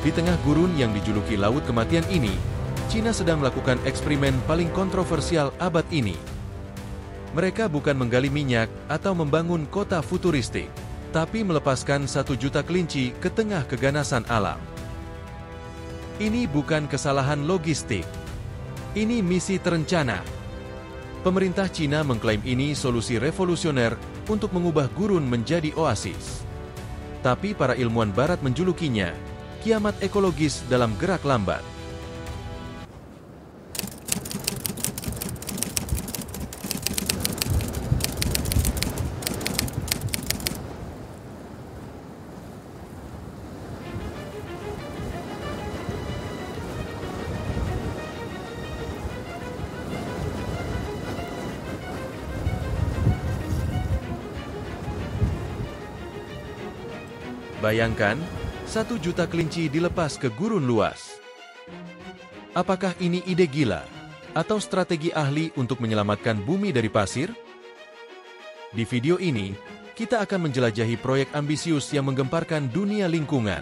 Di tengah gurun yang dijuluki Laut Kematian ini, Cina sedang melakukan eksperimen paling kontroversial abad ini. Mereka bukan menggali minyak atau membangun kota futuristik, tapi melepaskan 1 juta kelinci ke tengah keganasan alam. Ini bukan kesalahan logistik. Ini misi terencana. Pemerintah Cina mengklaim ini solusi revolusioner untuk mengubah gurun menjadi oasis. Tapi para ilmuwan barat menjulukinya kiamat ekologis dalam gerak lambat. Bayangkan, 1 juta kelinci dilepas ke gurun luas. Apakah ini ide gila? Atau strategi ahli untuk menyelamatkan bumi dari pasir? Di video ini, kita akan menjelajahi proyek ambisius yang menggemparkan dunia lingkungan.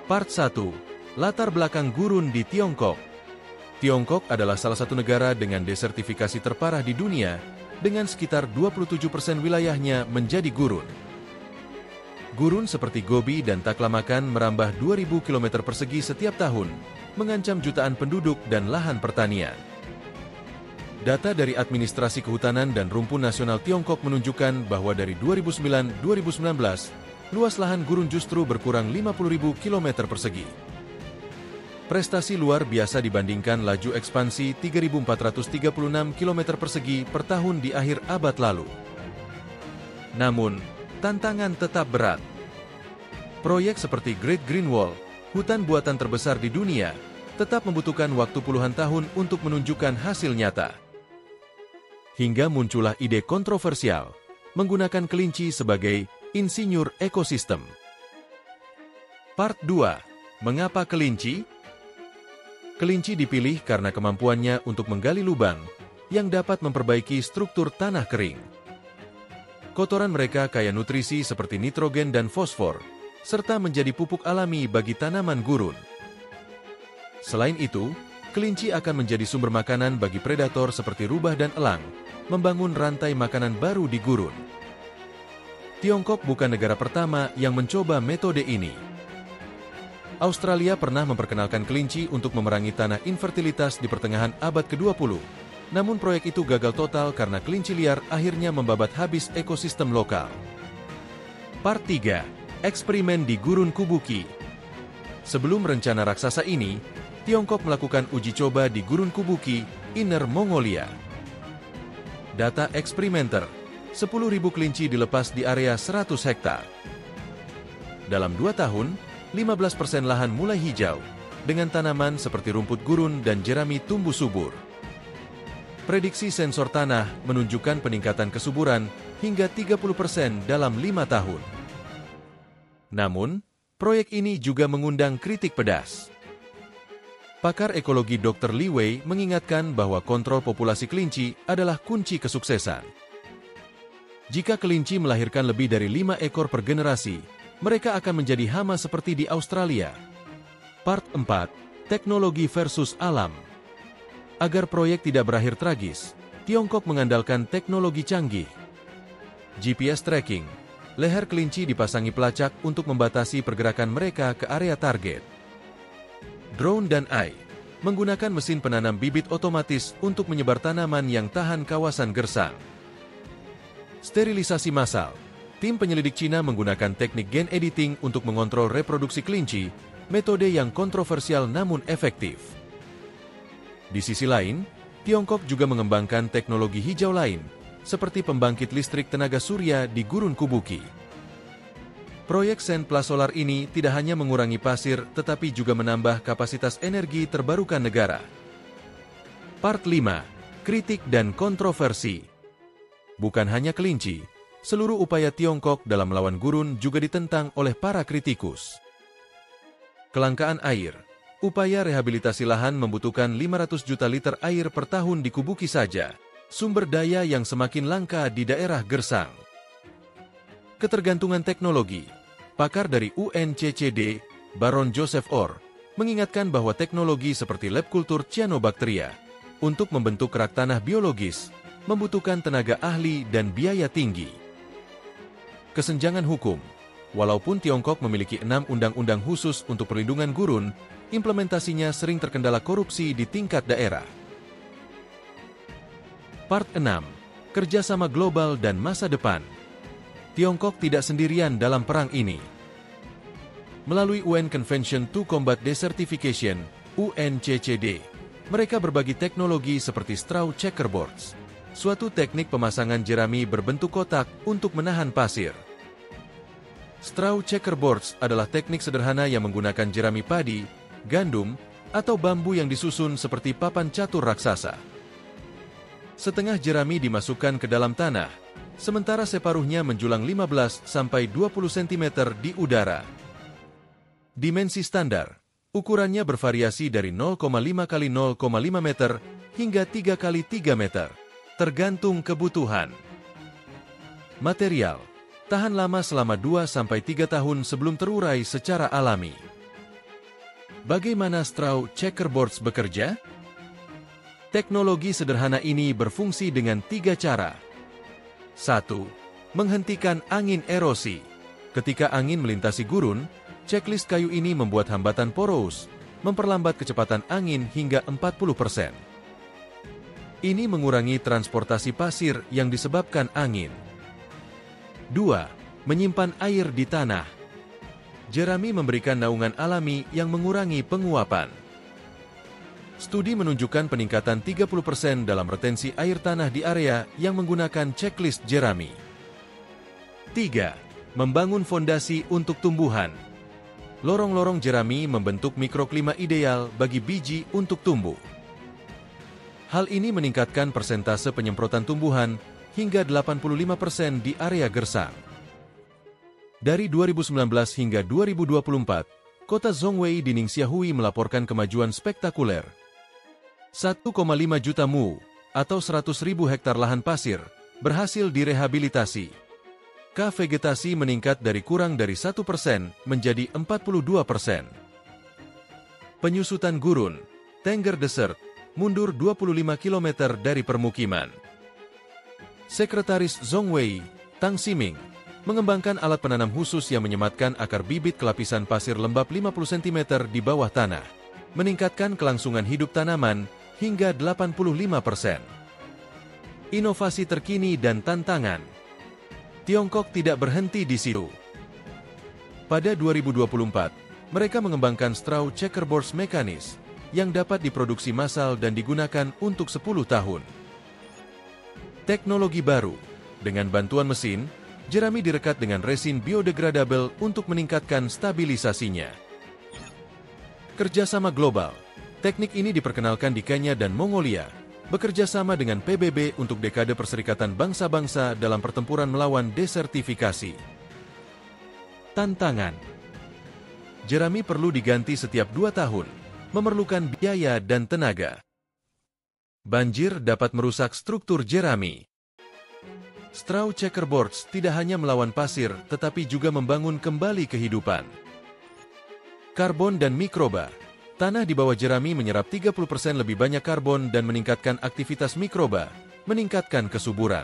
Part 1. Latar belakang gurun di Tiongkok. Tiongkok adalah salah satu negara dengan desertifikasi terparah di dunia, dengan sekitar 27% wilayahnya menjadi gurun. Gurun seperti Gobi dan Taklamakan merambah 2.000 km persegi setiap tahun, mengancam jutaan penduduk dan lahan pertanian. Data dari Administrasi Kehutanan dan Rumpun Nasional Tiongkok menunjukkan bahwa dari 2009-2019, luas lahan gurun justru berkurang 50.000 km persegi. Prestasi luar biasa dibandingkan laju ekspansi 3.436 km persegi per tahun di akhir abad lalu. Namun, tantangan tetap berat. Proyek seperti Great Green Wall, hutan buatan terbesar di dunia, tetap membutuhkan waktu puluhan tahun untuk menunjukkan hasil nyata. Hingga muncullah ide kontroversial, menggunakan kelinci sebagai insinyur ekosistem. Part 2. Mengapa kelinci? Kelinci dipilih karena kemampuannya untuk menggali lubang yang dapat memperbaiki struktur tanah kering. Kotoran mereka kaya nutrisi seperti nitrogen dan fosfor, serta menjadi pupuk alami bagi tanaman gurun. Selain itu, kelinci akan menjadi sumber makanan bagi predator seperti rubah dan elang, membangun rantai makanan baru di gurun. Tiongkok bukan negara pertama yang mencoba metode ini. Australia pernah memperkenalkan kelinci untuk memerangi tanah infertilitas di pertengahan abad ke-20, namun proyek itu gagal total karena kelinci liar akhirnya membabat habis ekosistem lokal. Part 3. Eksperimen di Gurun Kubuki. Sebelum rencana raksasa ini, Tiongkok melakukan uji coba di Gurun Kubuki, Inner Mongolia. Data eksperimenter, 10.000 kelinci dilepas di area 100 hektar. Dalam 2 tahun, 15% lahan mulai hijau, dengan tanaman seperti rumput gurun dan jerami tumbuh subur. Prediksi sensor tanah menunjukkan peningkatan kesuburan hingga 30% dalam 5 tahun. Namun, proyek ini juga mengundang kritik pedas. Pakar ekologi Dr. Li Wei mengingatkan bahwa kontrol populasi kelinci adalah kunci kesuksesan. Jika kelinci melahirkan lebih dari 5 ekor per generasi, mereka akan menjadi hama seperti di Australia. Part 4. Teknologi versus alam. Agar proyek tidak berakhir tragis, Tiongkok mengandalkan teknologi canggih. GPS tracking, leher kelinci dipasangi pelacak untuk membatasi pergerakan mereka ke area target. Drone dan AI, menggunakan mesin penanam bibit otomatis untuk menyebar tanaman yang tahan kawasan gersang. Sterilisasi massal, tim penyelidik Cina menggunakan teknik gen editing untuk mengontrol reproduksi kelinci, metode yang kontroversial namun efektif. Di sisi lain, Tiongkok juga mengembangkan teknologi hijau lain, seperti pembangkit listrik tenaga surya di Gurun Kubuki. Proyek Sen Plus Solar ini tidak hanya mengurangi pasir, tetapi juga menambah kapasitas energi terbarukan negara. Part 5. Kritik dan kontroversi. Bukan hanya kelinci, seluruh upaya Tiongkok dalam melawan gurun juga ditentang oleh para kritikus. Kelangkaan air. Upaya rehabilitasi lahan membutuhkan 500 juta liter air per tahun di Kubuki saja, sumber daya yang semakin langka di daerah gersang. Ketergantungan teknologi. Pakar dari UNCCD, Baron Joseph Orr, mengingatkan bahwa teknologi seperti lab kultur cyanobacteria untuk membentuk kerak tanah biologis membutuhkan tenaga ahli dan biaya tinggi. Kesenjangan hukum. Walaupun Tiongkok memiliki 6 undang-undang khusus untuk perlindungan gurun, implementasinya sering terkendala korupsi di tingkat daerah. Part 6. Kerjasama global dan masa depan. Tiongkok tidak sendirian dalam perang ini. Melalui UN Convention to Combat Desertification, UNCCD, mereka berbagi teknologi seperti straw checkerboards, suatu teknik pemasangan jerami berbentuk kotak untuk menahan pasir. Straw checkerboards adalah teknik sederhana yang menggunakan jerami padi, gandum, atau bambu yang disusun seperti papan catur raksasa. Setengah jerami dimasukkan ke dalam tanah, sementara separuhnya menjulang 15-20 cm di udara. Dimensi standar, ukurannya bervariasi dari 0,5 x 0,5 meter hingga 3 x 3 meter, tergantung kebutuhan. Material, tahan lama selama 2-3 tahun sebelum terurai secara alami. Bagaimana straw checkerboards bekerja? Teknologi sederhana ini berfungsi dengan 3 cara. 1. Menghentikan angin erosi. Ketika angin melintasi gurun, checklist kayu ini membuat hambatan porous, memperlambat kecepatan angin hingga 40%. Ini mengurangi transportasi pasir yang disebabkan angin. 2. Menyimpan air di tanah. Jerami memberikan naungan alami yang mengurangi penguapan. Studi menunjukkan peningkatan 30% dalam retensi air tanah di area yang menggunakan checklist jerami. 3. Membangun fondasi untuk tumbuhan. Lorong-lorong jerami membentuk mikroklima ideal bagi biji untuk tumbuh. Hal ini meningkatkan persentase penyemprotan tumbuhan hingga 85% di area gersang. Dari 2019 hingga 2024, kota Zhongwei di Ningxia-Hui melaporkan kemajuan spektakuler. 1,5 juta mu, atau 100.000 hektar lahan pasir, berhasil direhabilitasi. Vegetasi meningkat dari kurang dari 1% menjadi 42%. Penyusutan gurun, Tengger Desert, mundur 25 km dari permukiman. Sekretaris Zhongwei, Tang Ximing, mengembangkan alat penanam khusus yang menyematkan akar bibit ke lapisan pasir lembab 50 cm di bawah tanah, meningkatkan kelangsungan hidup tanaman hingga 85%. Inovasi terkini dan tantangan. Tiongkok tidak berhenti di situ. Pada 2024, mereka mengembangkan straw checkerboards mekanis yang dapat diproduksi massal dan digunakan untuk 10 tahun. Teknologi baru, dengan bantuan mesin, jerami direkat dengan resin biodegradable untuk meningkatkan stabilisasinya. Kerjasama global, teknik ini diperkenalkan di Kenya dan Mongolia, bekerja sama dengan PBB untuk dekade Perserikatan Bangsa-Bangsa dalam pertempuran melawan desertifikasi. Tantangan. Jerami perlu diganti setiap 2 tahun, memerlukan biaya dan tenaga. Banjir dapat merusak struktur jerami. Straw checkerboards tidak hanya melawan pasir, tetapi juga membangun kembali kehidupan. Karbon dan mikroba. Tanah di bawah jerami menyerap 30% lebih banyak karbon dan meningkatkan aktivitas mikroba, meningkatkan kesuburan.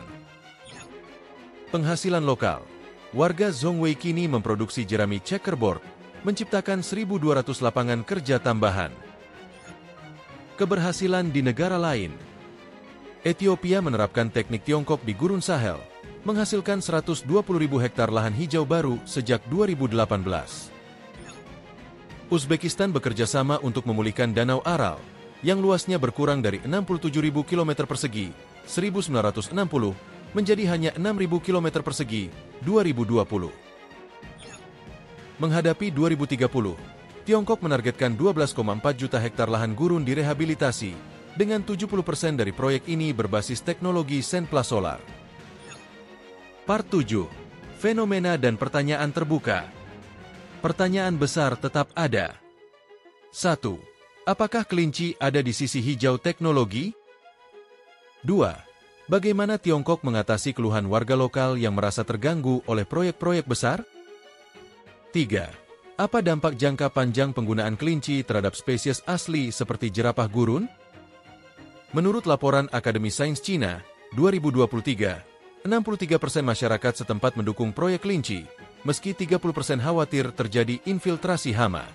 Penghasilan lokal. Warga Zhongwei kini memproduksi jerami checkerboard, menciptakan 1.200 lapangan kerja tambahan. Keberhasilan di negara lain. Ethiopia menerapkan teknik Tiongkok di Gurun Sahel, menghasilkan 120.000 hektar lahan hijau baru sejak 2018. Uzbekistan bekerja sama untuk memulihkan Danau Aral, yang luasnya berkurang dari 67.000 km persegi, 1960, menjadi hanya 6.000 km persegi, 2020. Menghadapi 2030, Tiongkok menargetkan 12,4 juta hektar lahan gurun direhabilitasi, dengan 70% dari proyek ini berbasis teknologi Senpla Solar. Part 7. Fenomena dan pertanyaan terbuka. Pertanyaan besar tetap ada. 1. Apakah kelinci ada di sisi hijau teknologi? 2. Bagaimana Tiongkok mengatasi keluhan warga lokal yang merasa terganggu oleh proyek-proyek besar? 3. Apa dampak jangka panjang penggunaan kelinci terhadap spesies asli seperti jerapah gurun? Menurut laporan Akademi Sains Cina, 2023, 63% masyarakat setempat mendukung proyek kelinci, meski 30% khawatir terjadi infiltrasi hama.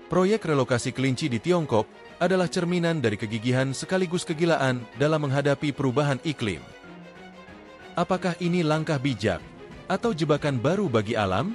Proyek relokasi kelinci di Tiongkok adalah cerminan dari kegigihan sekaligus kegilaan dalam menghadapi perubahan iklim. Apakah ini langkah bijak atau jebakan baru bagi alam?